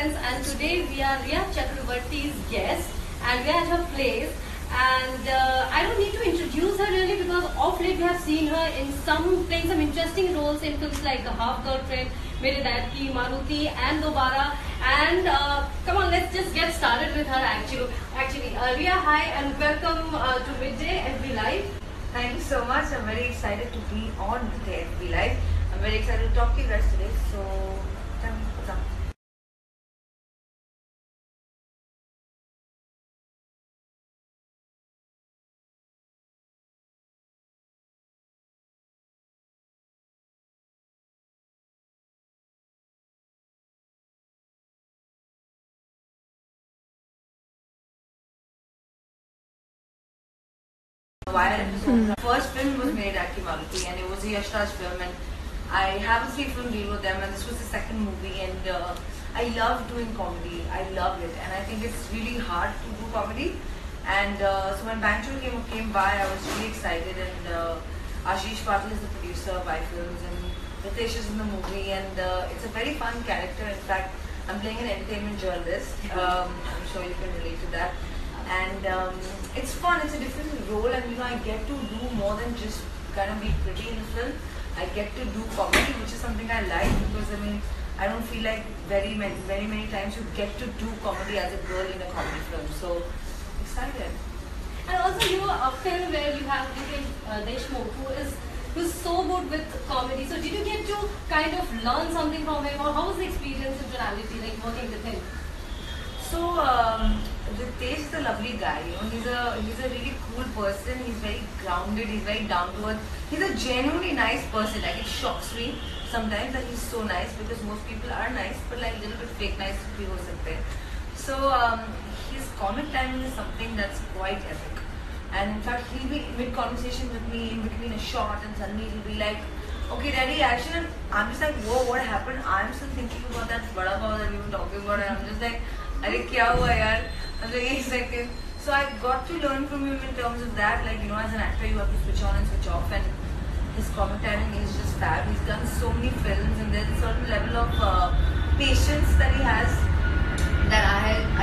friends, and today we are Riya Chakravarti's guest and we are at her place. And I don't need to introduce her really because of late we have seen her in playing some interesting roles in films like Half Girlfriend, Mere Dad Ki, Maruti and Dobara. And come on, let's just get started with her actually. Riya, hi and welcome to Midday FB Live. Thank you so much. I'm very excited to be on Midday FB Live. I'm very excited to talk to you guys today. So, tell me what's up. The first film was Mere Dad Ki Maruti, and it was a Yash Raj film, and I have a 3-film deal with them, and this was the second movie, and I love doing comedy. I love it, and I think it's really hard to do comedy. And so when Banchur came by, I was really excited, and Ashish Patil is the producer of iFilms, and Ritesh is in the movie, and it's a very fun character. In fact, I'm playing an entertainment journalist. I'm sure you can relate to that. And it's fun, it's a different role, and I get to do more than just kind of be pretty in the film. I get to do comedy, which is something I like, because I don't feel like very many times you get to do comedy as a girl in a comedy film. So excited. And also a film where you have Deshmukh, who's so good with comedy. So did you get to kind of learn something from him, or how was the experience in reality, like working with him? So Ritesh is a lovely guy. He's a really cool person. He's very grounded. He's very down to earth. He's a genuinely nice person. Like, it shocks me sometimes that he's so nice, because most people are nice, but like a little bit fake nice bhi ho sakte hain. So his comic timing is something that's quite epic. And in fact, he'll be mid-conversation with me in between a shot, and suddenly he'll be like, "Okay, ready, action." And I'm just like, "Whoa, what happened?" I'm still thinking about that vada pav that we were talking about, and I'm just like, "Arey, kya hua yaar?" I'm like, "1 second." So I got to learn from him in terms of that, like, as an actor you have to switch on and switch off, and his comic timing is just fab. He's done so many films, and there's a certain level of patience that he has that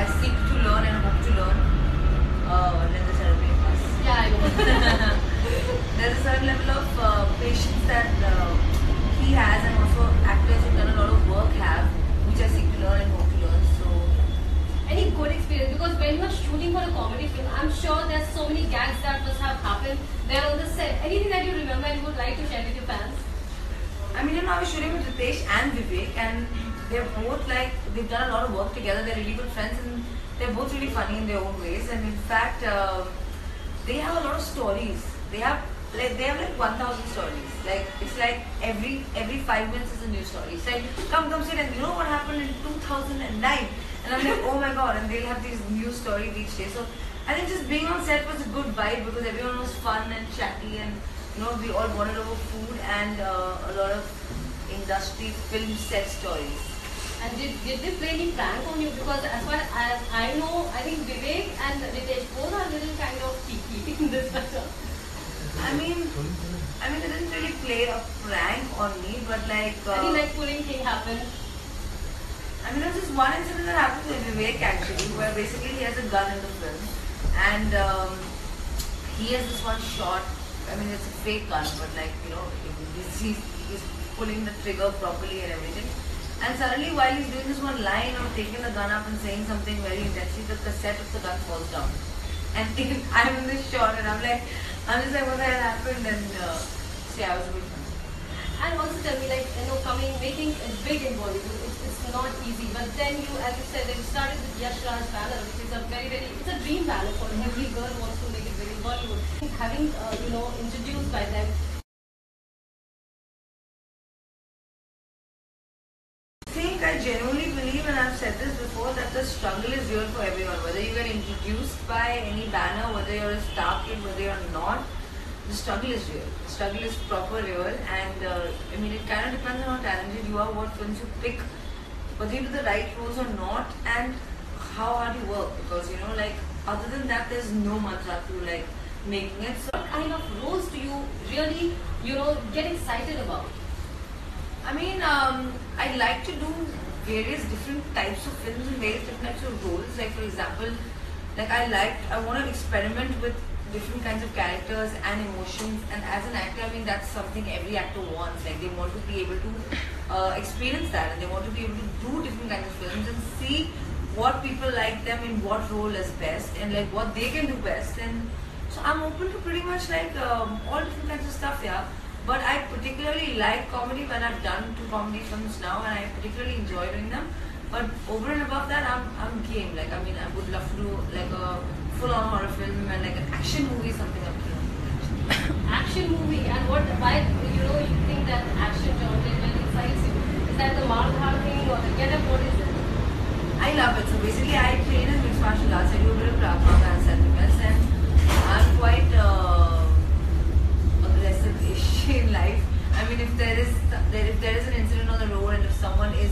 I seek to learn and hope to learn. Yeah, I know. There's a certain level of patience that he has, and also actors who've done a lot of work have, which I seek to learn and hope to learn. So, any good experience? Because when you are shooting for a comedy film, I'm sure there's so many gags that must have happened there on the set. Anything that you remember and you would like to share with your fans? I was shooting with Ritesh and Vivek, and they're both they've done a lot of work together. They're really good friends, and they're both really funny in their own ways. And in fact, they have a lot of stories. They have 1,000 stories. Like, it's like every 5 minutes is a new story. It's like, come sit, and you know what happened in 2009? And I'm like, oh my god, and they'll have these new stories each day. So I think just being on set was a good vibe, because everyone was fun and chatty, and we all bonded over food and a lot of industry film set stories. And did they play any prank on you? Because as far as I know, I think Vivek and Ritesh both are a little kind of cheeky in this matter. They didn't really play a prank on me, but like... any pulling thing happened? There was just one incident that happened with Vivek actually, where basically he has a gun in the film, and he has this one shot. It's a fake gun, but he's pulling the trigger properly and everything. And suddenly, while he's doing this one line of taking the gun up and saying something very intensely, the cassette of the gun falls down. And I'm in this shot, and I'm just like, what the hell happened? And I was a bit funny. And also tell me, making it big in Bollywood, it's not easy. But then you, as you said, you started with Yash Raj banner, which is it's a dream banner for every girl who wants to make it big in Bollywood. Having, introduced by them. I genuinely believe, and I've said this before, that the struggle is real for everyone. Whether you get introduced by any banner, whether you're a star kid, whether you're not, the struggle is real. The struggle is proper real, and it kind of depends on how talented you are, what films you pick, whether you do the right roles or not, and how hard you work. Because other than that, there's no mantra to making it. So, what kind of roles do you really, get excited about? I like to do various different types of films and various different types of roles. Like for example, like I want to experiment with different kinds of characters and emotions, and as an actor, I mean that's something every actor wants. Like they want to be able to experience that, and they want to be able to do different kinds of films and see what people like them in what role is best, and like what they can do best. And so I'm open to pretty much like all different kinds of stuff, yeah. But I particularly like comedy when I've done 2 comedy films now, and I particularly enjoy doing them. But over and above that, I'm game. Like I mean, I would love to do like a full-on horror film and like an action movie, something I'm keen on. Action movie, and why you think that action genre really excites you? Is that the Mardhar thing or the get-up? What is it? I love it. So basically, I train in mixed martial arts. I do a bit of Krav Maga and self-defense, and I'm quite aggressive-ish in life. I mean, if there is an incident on the road, and if someone is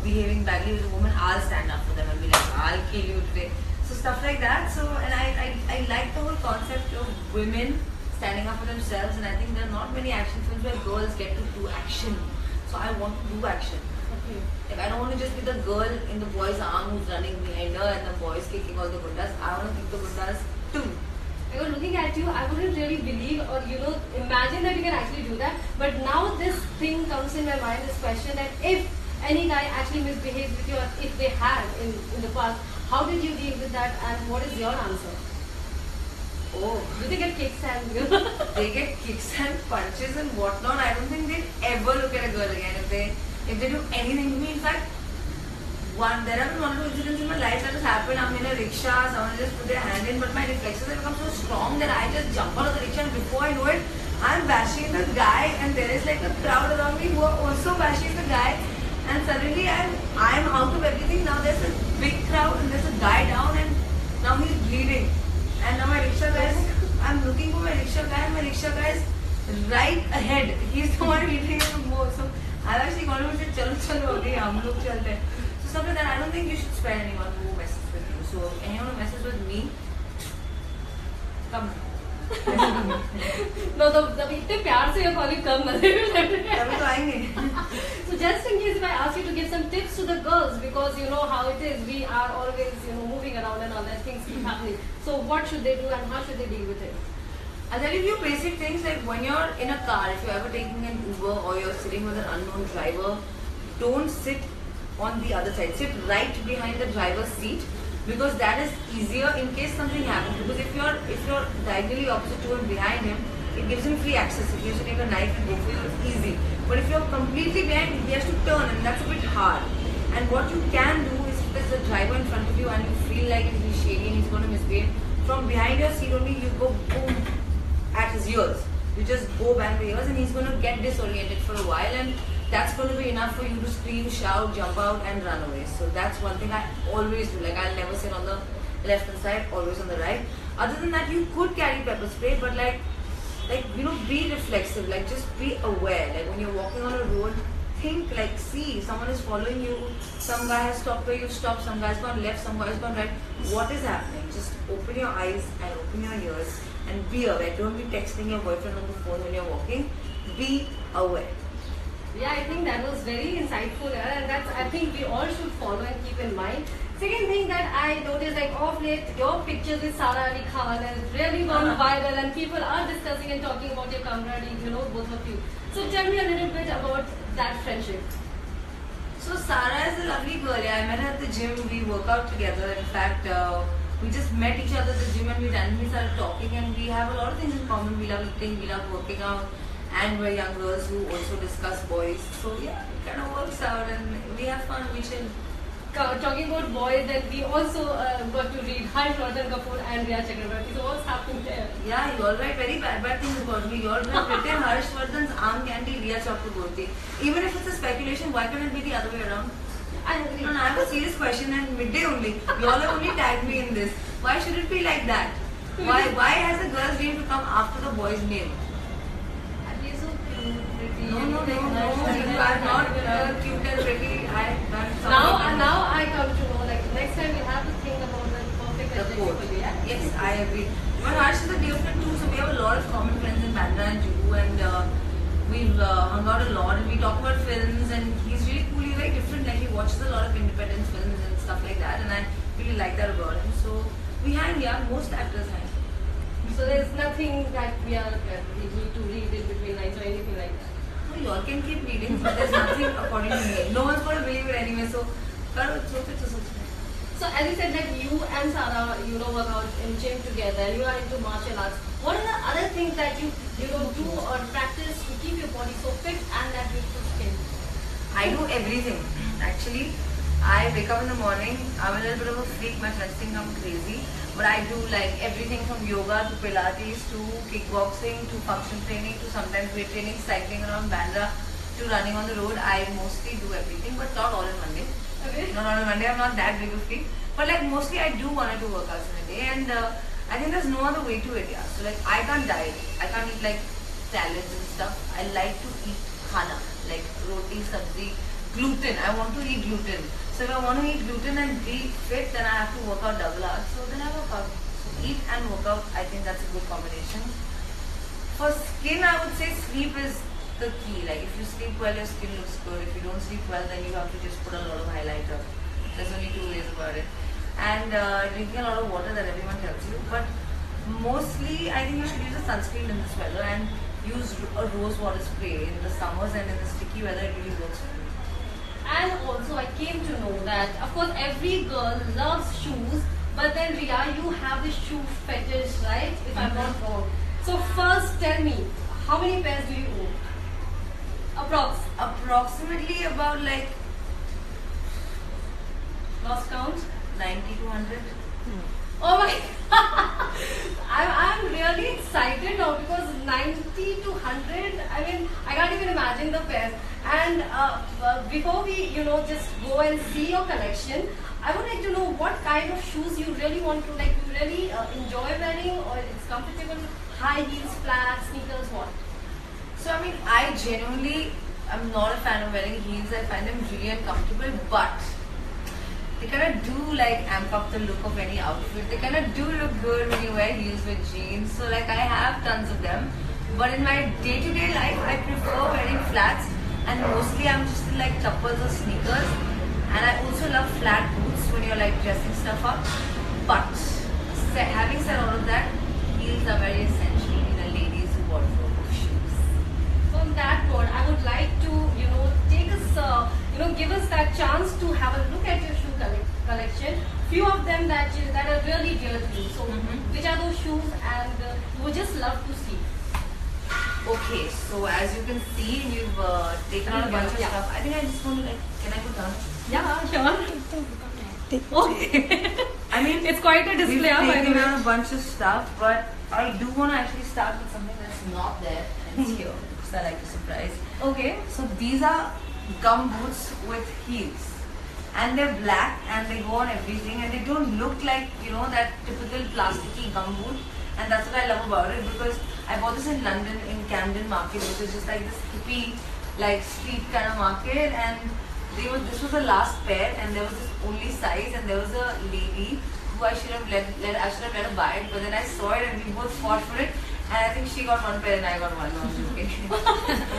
behaving badly with a woman, I'll stand up for them and be like, I'll kill you today. So stuff like that. So, and I like the whole concept of women standing up for themselves, and I think there are not many action films where girls get to do action. So I want to do action. Okay. Like I don't want to just be the girl in the boy's arm who's running behind her and the boy's kicking all the gundas. I want to kick the gundas too. I was looking at you, I wouldn't really believe or imagine that you can actually do that. But now this thing comes in my mind, this question that if any guy actually misbehaves with you, or if they had in the past, how did you deal with that, and what is your answer? Oh, Do they get kicks and they get kicks and punches and whatnot. I don't think they'd ever look at a girl again if they do anything to me. In fact, there have been 1 or 2 incidents in my life that has happened. I'm in a rickshaw, someone just put their hand in, but my reflexes have become so strong that I just jump out of the rickshaw, and before I know it, I'm bashing the guy, and there is like a crowd around me who are also bashing the guy, and suddenly I'm out of everything. Now there's a big crowd and there's a guy down, and now he's bleeding. And now my rickshaw guy I'm looking for my rickshaw guy, and my rickshaw guy is right ahead. He's the one hitting the most. So I've actually gone over and said, chalo chalo, okay, hum log chalte hain. So something that I don't think you should spare anyone who messes with you. So anyone who messes with me, come. No, इतने प्यार से you're calling कम मजे तभी तो आएंगे. So just in case if I ask you to give some tips to the girls, because you know how it is, we are always moving around and all that, things keep happening. So what should they do and how should they deal with it? I'll tell you a few basic things, like when you're in a car, if you're ever taking an Uber or you're sitting with an unknown driver, don't sit on the other side. Sit right behind the driver's seat, because that is easier in case something happens. Because if you're diagonally opposite to him, behind him, it gives him free access. If he has to take a knife and go for you, it's easy. But if you're completely behind, he has to turn, and that's a bit hard. And what you can do is, if there's a driver in front of you and you feel like he's shaking and he's going to misbehave, from behind your seat only you go boom at his ears. You just go bang the ears, and he's going to get disoriented for a while, and that's going to be enough for you to scream, shout, jump out and run away. So that's one thing I always do. Like I'll never sit on the left hand side, always on the right. Other than that, you could carry pepper spray, but like be reflexive. Like just be aware. Like when you're walking on a road, think, like, see, someone is following you, some guy has stopped where you stopped, some guy's gone left, some guy's gone right. What is happening? Just open your eyes and open your ears and be aware. Don't be texting your boyfriend on the phone when you're walking. Be aware. Yeah, I think that was very insightful, and that's, I think we all should follow and keep in mind. Second thing that I noticed, like of late, your pictures with Sara Ali Khan has really gone viral, and people are discussing and talking about your camaraderie, both of you. So tell me a little bit about that friendship. So Sara is a lovely girl. Yeah, I met her at the gym. We work out together. In fact, we just met each other at the gym, and we randomly started talking, and we have a lot of things in common. We love eating, we love working out, and we're young girls who also discuss boys. So yeah, it kind of works out, and we have fun. We chill. Talking about boys, then we also got to read Harshvardhan Kapoor and Rhea Chakrabarti. So what's happening there? Yeah, you all write very bad things about me. You all have written Harshvardhan's arm candy, Rhea Chakrabarti. Even if it's a speculation, why can't it be the other way around? I agree. No, I have a serious question, and midday only. You all have only tagged me in this. Why should it be like that? Why has the girl's name to come after the boy's name? No, you are not cute and pretty. Now I come to know, like next time we have to think about the perfect adjective for you. Yeah? Yes, I agree. But Harsh is a dear friend too, so we have a lot of common friends in Bandra and Juhu, and we've hung out a lot, and we talk about films, and he's really cool. He's very different. Like he watches a lot of independent films and stuff like that, and I really like that about him. So we hang, yeah, most actors hang. So there's nothing that we need to read in between lines or anything like that. No, you all can keep reading, but there's nothing according to me. No one's going to believe it anyway, so karo, so. So as you said that you and Sara, work out in gym together and you are into martial arts. What are the other things that you do or practice to keep your body so fit and that beautiful skin? I do everything. Actually, I wake up in the morning, I'm a little bit of a freak, my friends think I'm crazy. But I do like everything from yoga to Pilates to kickboxing to function training to sometimes weight training, cycling around Bandra to running on the road. I mostly do everything, but not all in one day. Okay. Not all in one day, I'm not that big a freak. But like mostly I do 1 or 2 workouts in a day, and I think there's no other way to it, yeah. So like I can't diet, I can't eat like salads and stuff. I like to eat khana, like roti, sabzi, gluten. I want to eat gluten. So if I want to eat gluten and be fit, then I have to work out double hours. So then I work out. So eat and work out, I think that's a good combination. For skin, I would say sleep is the key. Like if you sleep well, your skin looks good. If you don't sleep well, then you have to just put a lot of highlighter. There's only 2 ways about it. And drinking a lot of water, that everyone tells you. But mostly, I think you should use a sunscreen in this weather and use a rose water spray in the summers, and in the sticky weather it really works for me. And also I came to know that of course every girl loves shoes, but then Riya, you have the shoe fetish, right? If I'm not wrong. So first tell me, how many pairs do you own? Approximately about like Lost count? 90 to 100. Oh my I'm really excited now because 90 to 100, I mean, I can't even imagine the pairs. And before we, just go and see your collection, I would like to know what kind of shoes you really want to, like, you really enjoy wearing, or it's comfortable, high heels, flats, sneakers, what? So I mean, I genuinely am not a fan of wearing heels. I find them really uncomfortable, but they kind of do like amp up the look of any outfit. They kind of do look good when you wear heels with jeans. So like I have tons of them, but in my day-to-day life, I prefer wearing flats, and mostly I'm just in like chappals or sneakers. And I also love flat boots when you're like dressing stuff up. But having said all of that, heels are very essential in a lady's wardrobe of shoes. On that note, I would like to, take us, give us that chance to have a look at your shoe collection. Few of them that are really dear to you. So, which are those shoes, and you would just love to see? Okay, so as you can see, you've taken out a bunch of stuff. I think I just want to can I go down? Yeah, sure. Okay. I mean, it's quite a display. We've taken out a bunch of stuff, but I do want to actually start with something that's not there, and it's here, because I like to surprise. Okay. So these are gum boots with heels, and they're black, and they go on everything, and they don't look like, that typical plasticky gum boot. And that's what I love about it, because I bought this in London, in Camden Market, which is just like this hippie, like street kind of market. And this was the last pair, and there was this only size, and there was a lady who I should have let her buy it, but then I saw it and we both fought for it. And I think she got 1 pair and I got 1. No, I'm joking.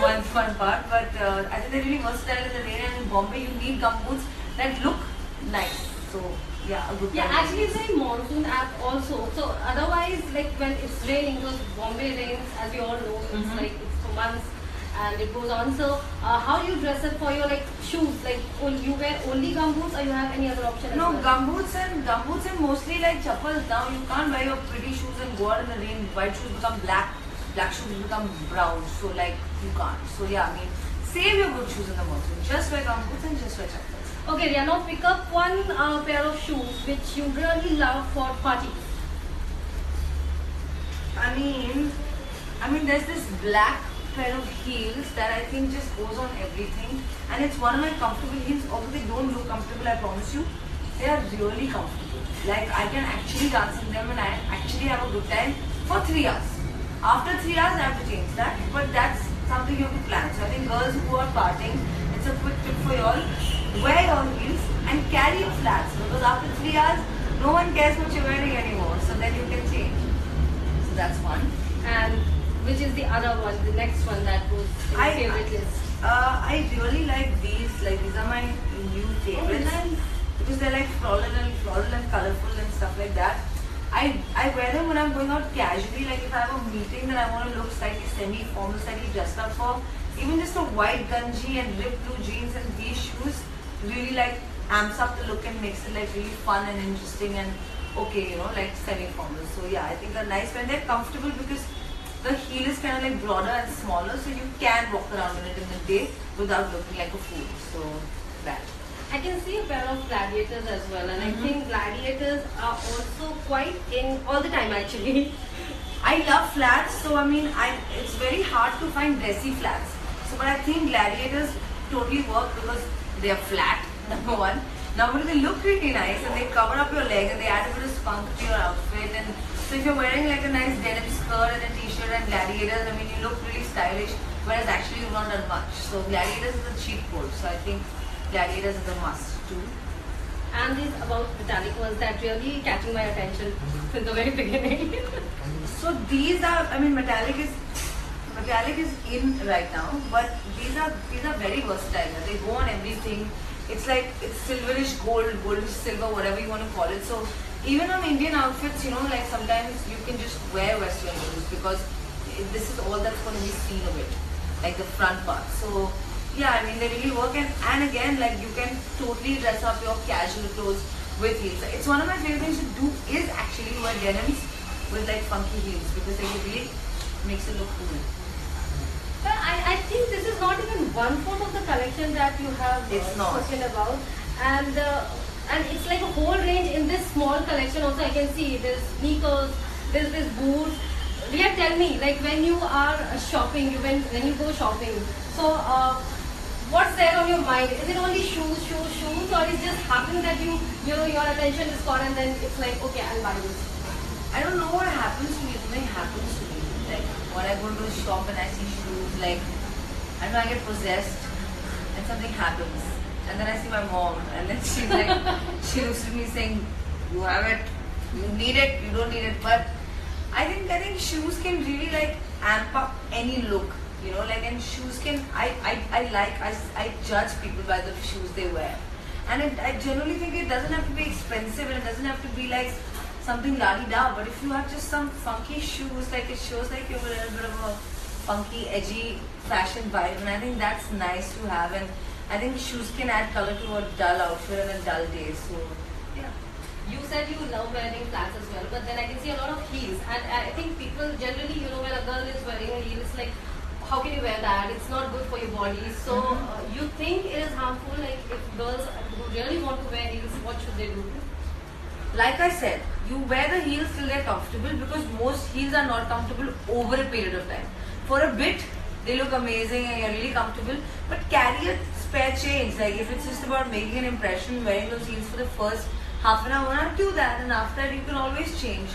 one part, but I think they're really versatile in the rain. And in Bombay, you need gum boots that look nice. So. Yeah, a good yeah, actually it's a monsoon app also. So otherwise, like when it's raining, because Bombay rains, as you all know, it's for months and it goes on. So how do you dress up for your shoes? Like you wear only gum boots, or you have any other option? No, as well? gum boots and mostly like chappals. Now you can't wear your pretty shoes and go out in the rain. White shoes become black, black shoes become brown. So like you can't. So yeah, I mean, save your good shoes in the monsoon. Just wear gum boots and just wear chappals. Okay, Riya, now pick up one pair of shoes which you really love for parties. I mean, there's this black pair of heels that I think just goes on everything, and it's one of my comfortable heels. Although they don't look comfortable, I promise you, they are really comfortable. Like I can actually dance in them, and I actually have a good time for 3 hours. After 3 hours, I have to change that, but that's something you have to plan. So I think girls who are partying, it's a quick tip for you all. Wear your heels and carry your flats, because after 3 hours, no one cares what you're wearing anymore. So then you can change. So that's one. And which is the other one, the next one that was in your favorite list? I really like these. Like these are my new favorites. Oh, nice. Because they're like floral and colorful and stuff like that. I wear them when I'm going out casually, like if I have a meeting that I want to look slightly semi-formal, slightly dressed up for. Even just a white gunji and ripped blue jeans and these shoes really like amps up the look and makes it like really fun and interesting and okay, you know, like semi-formal. So yeah, I think they're nice when they're comfortable because the heel is kind of like broader and smaller, so you can walk around in it in the day without looking like a fool. So that. I can see a pair of gladiators as well, and I think gladiators are also quite in all the time actually. I love flats, so I mean, it's very hard to find dressy flats. So, but I think gladiators totally work because they are flat, number one. Number two, they look really nice and they cover up your leg and they add a bit of spunk to your outfit. And so, if you're wearing like a nice denim skirt and a t-shirt and gladiators, I mean, you look really stylish, whereas actually you've not done much. So, gladiators is a cheap code. So, I think gladiators is a must too. And these about metallic ones that really catching my attention since the very beginning. So these are, I mean, metallic is in right now, but these are very versatile. They go on everything. It's like it's silverish gold, goldish silver, whatever you want to call it. So even on Indian outfits, you know, like sometimes you can just wear Western clothes because this is all that's going to be seen of it, like the front part. So yeah, I mean they really work, and again, like you can totally dress up your casual clothes with heels. It's one of my favorite things to do is actually wear denims with like funky heels because it really makes it look cool. But I think this is not even 1/4 of the collection that you have spoken about, and it's like a whole range in this small collection. Also, I can see there's sneakers, there's this boots. Ria, tell me, like when you are shopping, when you go shopping, so what's there on your mind? Is it only shoes, or it just happens that you know your attention is caught and then it's like, okay, I'll buy this. I don't know what happens to me. Something happens to me. Like when I go to a shop and I see shoes, like I don't know, I get possessed and something happens. And then I see my mom and then she's like, she looks at me saying, you have it, you need it, you don't need it. But I think shoes can really like amp up any look. You know, like, and shoes can, I judge people by the shoes they wear. And I generally think it doesn't have to be expensive and it doesn't have to be like something la-di-da. But if you have just some funky shoes, like it shows like you have a little bit of a funky, edgy fashion vibe. And I think that's nice to have. And I think shoes can add color to a dull outfit and a dull day. So, yeah. You said you love wearing flats as well, but then I can see a lot of heels. And I think people generally, you know, when a girl is wearing a heel, it's like, how can you wear that? It's not good for your body. So you think it is harmful? Like if girls who really want to wear heels, what should they do? Like I said, you wear the heels till they're comfortable because most heels are not comfortable over a period of time. For a bit, they look amazing and you're really comfortable. But carry a spare change. Like if it's just about making an impression, wearing those heels for the first half an hour, do that. And after that, you can always change.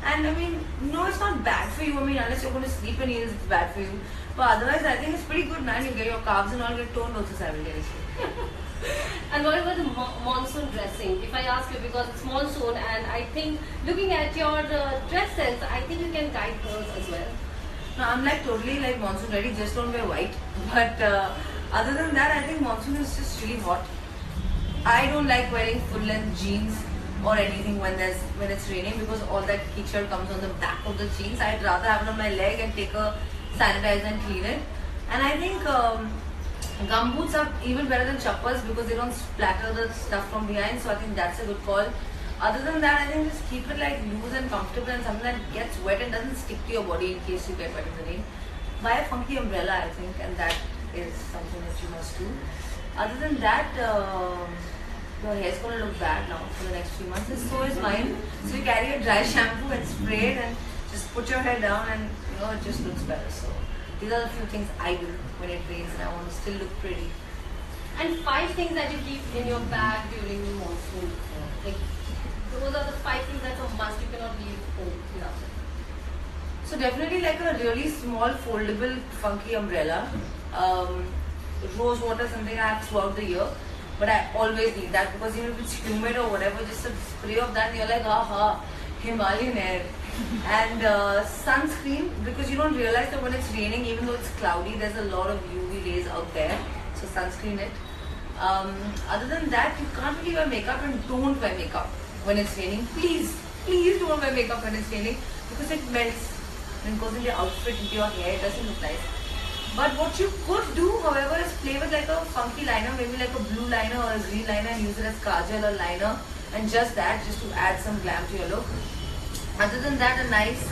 And I mean, no, it's not bad for you. I mean, unless you're going to sleep in heels, it's bad for you. But otherwise, I think it's pretty good, man. You get your calves and all get toned also simultaneously. And what about the monsoon dressing? If I ask you, because it's monsoon, and I think looking at your dress sense, I think you can guide girls as well. No, I'm like totally like monsoon ready. Just don't wear white. But other than that, I think monsoon is just really hot. I don't like wearing full-length jeans or anything when it's raining because all that kichad comes on the back of the jeans. I'd rather have it on my leg and take a sanitizer and clean it. And I think gumboots are even better than chappals because they don't splatter the stuff from behind. So I think that's a good call. Other than that, I think just keep it like loose and comfortable and something that gets wet and doesn't stick to your body in case you get wet in the rain. Buy a funky umbrella, I think, and that is something that you must do. Other than that, your hair's going to look bad now for the next few months, and so is mine. So you carry a dry shampoo and spray it and just put your hair down and you know it just looks better. So these are the few things I do when it rains and I want to still look pretty. And 5 things that you keep in your bag during the monsoon. Like those are the 5 things that's a must. You cannot leave home without it. So definitely like a really small foldable funky umbrella. Rose water, something I have throughout the year. But I always need that because even if it's humid or whatever, just a spray of that and you're like, aha, Himalayan air. And sunscreen, because you don't realize that when it's raining, even though it's cloudy, there's a lot of UV rays out there. So sunscreen it. Other than that, you can't really wear makeup, and don't wear makeup when it's raining. Please, please don't wear makeup when it's raining, because it melts and it goes into your outfit, into your hair. It doesn't look nice. But what you could do, however, is play with like a funky liner, maybe like a blue liner or a green liner, and use it as kajal or liner, and just that, just to add some glam to your look. Other than that, a nice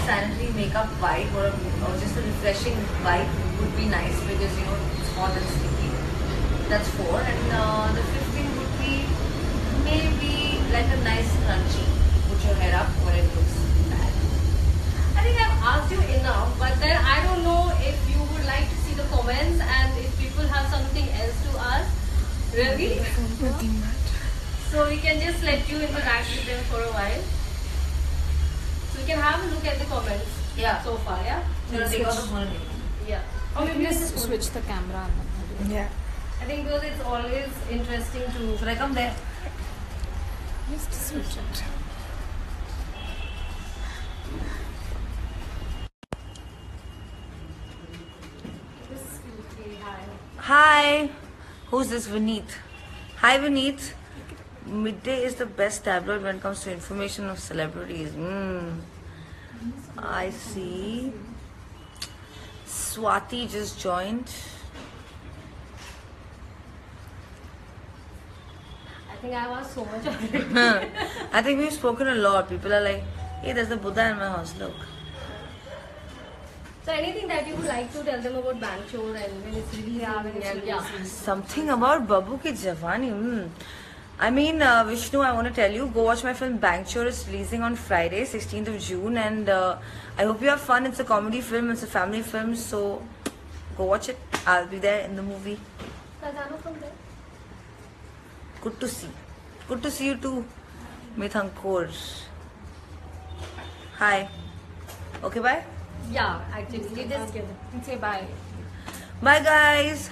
sanitary makeup wipe, or just a refreshing wipe would be nice, because you know it's hot and sticky. That's 4. And the 5th thing would be maybe like a nice scrunchie. Put your hair up when it looks bad. I think I've asked you enough, but then I don't know if you would like to see the comments and if people have something else to ask. Really? So we can just let you interact with them for a while. So we can have a look at the comments. Yeah. So far, yeah? Take off the phone. Yeah. Or maybe just switch the camera. Yeah. I think because it's always interesting to... Should I come there? Just switch it. Hi. Who's this? Vineet. Hi, Vineet. Midday is the best tabloid when it comes to information of celebrities. I see. Swati just joined. I think I've asked so much already. I think we've spoken a lot. People are like, hey, there's a Buddha in my house. Look. So anything that you would like to tell them about Banchor and when it's releasing? Yeah. Something about Babu Ki Jawani. I mean, Vishnu, I want to tell you, go watch my film Banchor. It's releasing on Friday, 16th of June, and I hope you have fun. It's a comedy film, it's a family film, so go watch it. I'll be there in the movie. Kazano from there. Good to see. Good to see you too, Mithankor. Hi. Okay, bye. Yeah, actually. Say bye. Bye, guys.